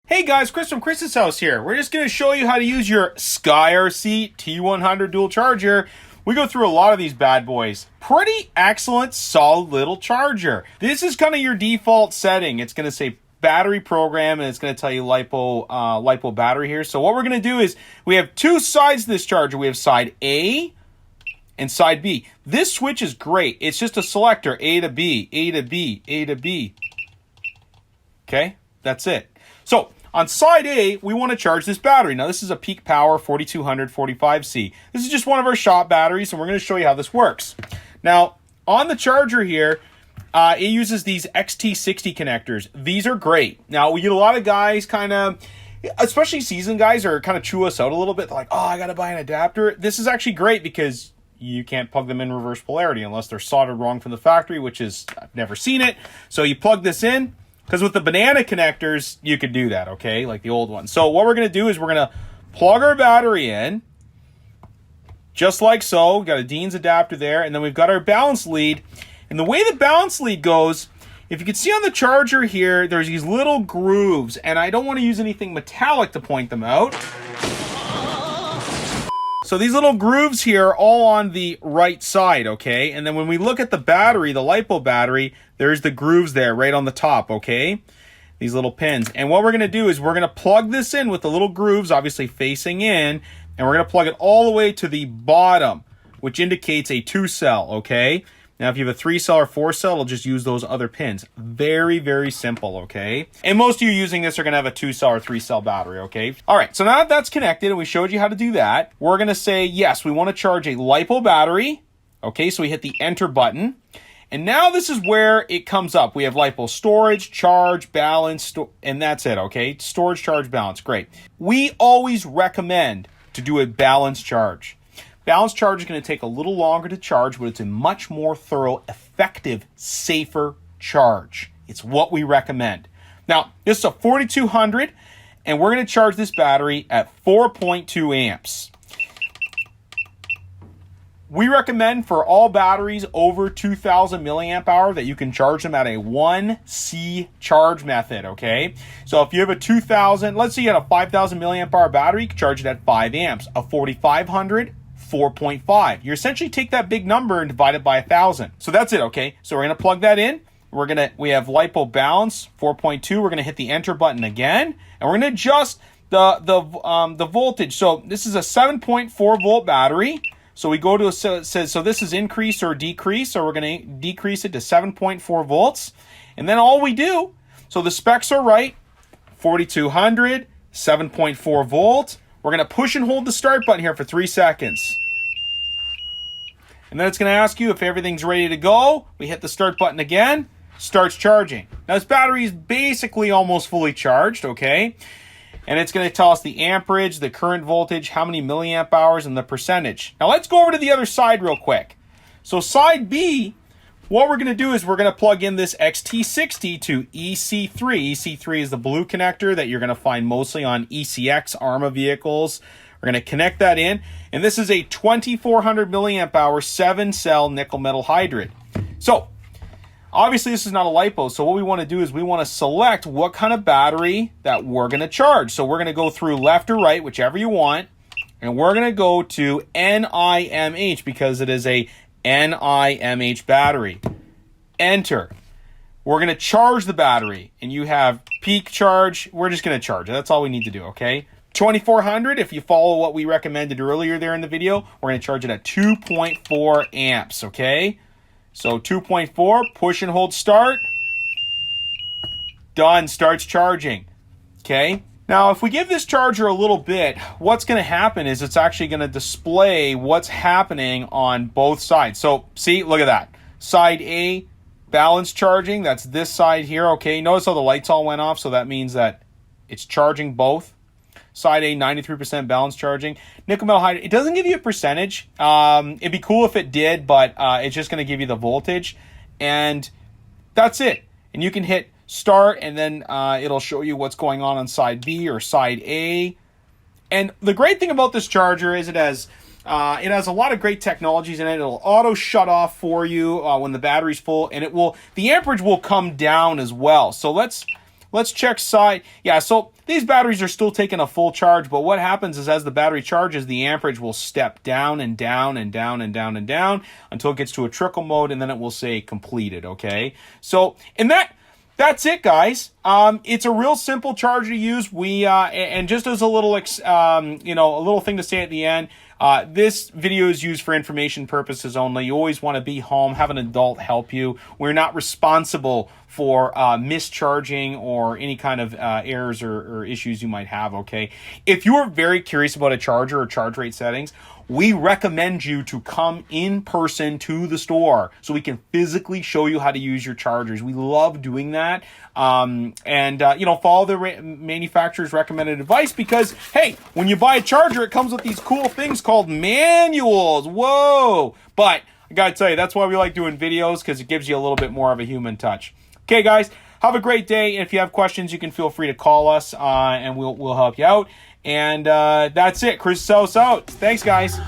Hey guys, Chris from Chris's house here. We're just going to show you how to use your SkyRC T100 dual charger. We go through a lot of these bad boys. Pretty excellent, solid little charger. This is kind of your default setting. It's going to say battery program and it's going to tell you Lipo battery here. So what we're going to do is we have two sides to this charger. We have side A and side B. This switch is great. It's just a selector, A to B, A to B, A to B. Okay, that's it. So on side A, we want to charge this battery. Now, this is a peak power 4200 45C. This is just one of our shop batteries, and we're going to show you how this works. Now, on the charger here, it uses these XT60 connectors. These are great. Now, we get a lot of guys kind of, especially seasoned guys, are kind of chew us out a little bit. They're like, oh, I got to buy an adapter. This is actually great because you can't plug them in reverse polarity unless they're soldered wrong from the factory, which is, I've never seen it. So you plug this in. Because with the banana connectors, you could do that, okay? Like the old ones. So what we're going to do is we're going to plug our battery in, just like so. We've got a Dean's adapter there, and then we've got our balance lead. And the way the balance lead goes, if you can see on the charger here, there's these little grooves, and I don't want to use anything metallic to point them out. So these little grooves here are all on the right side, okay? And then when we look at the battery, the Lipo battery, there's the grooves there right on the top, okay? These little pins. And what we're going to do is we're going to plug this in with the little grooves, obviously facing in, and we're going to plug it all the way to the bottom, which indicates a 2-cell, okay? Now, if you have a 3-cell or 4-cell, it'll just use those other pins. Very, very simple, okay? And most of you using this are going to have a 2-cell or 3-cell battery, okay? All right, so now that that's connected and we showed you how to do that, we're going to say, yes, we want to charge a Lipo battery. Okay, so we hit the enter button. And now this is where it comes up. We have Lipo storage, charge, balance, and that's it, okay? Storage, charge, balance, great. We always recommend to do a balance charge. Balance charge is going to take a little longer to charge, but it's a much more thorough, effective, safer charge. It's what we recommend. Now, this is a 4200, and we're going to charge this battery at 4.2 amps. We recommend for all batteries over 2000 milliamp hour that you can charge them at a 1C charge method, okay? So if you have a 2000, let's say you had a 5000 milliamp hour battery, you can charge it at 5 amps. A 4500, 4.5. You essentially take that big number and divide it by 1,000. So that's it, okay? So we're going to plug that in. We have Lipo balance 4.2. We're going to hit the enter button again, and we're going to adjust the voltage. So this is a 7.4 volt battery. So we go to it says so this is increase or decrease. So we're going to decrease it to 7.4 volts, and then all we do. So the specs are right. 4200, 7.4 volt. We're going to push and hold the start button here for 3 seconds. And then it's going to ask you if everything's ready to go. We hit the start button again. Starts charging. Now this battery is basically almost fully charged, okay? And it's going to tell us the amperage, the current voltage, how many milliamp hours, and the percentage. Now let's go over to the other side real quick. So side B, what we're going to do is we're going to plug in this XT60 to EC3. EC3 is the blue connector that you're going to find mostly on ECX ARMA vehicles. We're going to connect that in. And this is a 2400 milliamp hour 7-cell nickel metal hydride. So obviously this is not a Lipo. So what we want to do is we want to select what kind of battery that we're going to charge. So we're going to go through left or right, whichever you want. And we're going to go to NiMH because it is a NiMH battery. Enter. We're going to charge the battery, and you have peak charge. We're just going to charge it. That's all we need to do, okay? 2400, if you follow what we recommended earlier there in the video, we're going to charge it at 2.4 amps, okay? So 2.4, push and hold start. Done, starts charging, okay? Now, if we give this charger a little bit, what's going to happen is it's actually going to display what's happening on both sides. So, see, look at that. Side A, balance charging. That's this side here, okay? Notice how the lights all went off, so that means that it's charging both. Side A, 93% balance charging. Nickel metal hydride, it doesn't give you a percentage. It'd be cool if it did, but it's just going to give you the voltage. And that's it. And you can hit start, and then it'll show you what's going on side B or side A. And the great thing about this charger is it has a lot of great technologies in it. It'll auto shut off for you when the battery's full, and the amperage will come down as well. So let's check side. Yeah, so these batteries are still taking a full charge, but what happens is as the battery charges, the amperage will step down and down and down and down and down until it gets to a trickle mode, and then it will say completed, okay? So, and that's it, guys. It's a real simple charger to use. And just as a little, a little thing to say at the end, this video is used for information purposes only. You always want to be home, have an adult help you. We're not responsible for mischarging or any kind of errors or issues you might have, okay? If you are very curious about a charger or charge rate settings, we recommend you to come in person to the store so we can physically show you how to use your chargers. We love doing that. Follow the manufacturer's recommended advice because, hey, when you buy a charger, it comes with these cool things called manuals. Whoa! But I gotta tell you, that's why we like doing videos, because it gives you a little bit more of a human touch. Okay, guys, have a great day. And if you have questions, you can feel free to call us, and we'll help you out. And that's it. Chris Sauce out. Thanks, guys.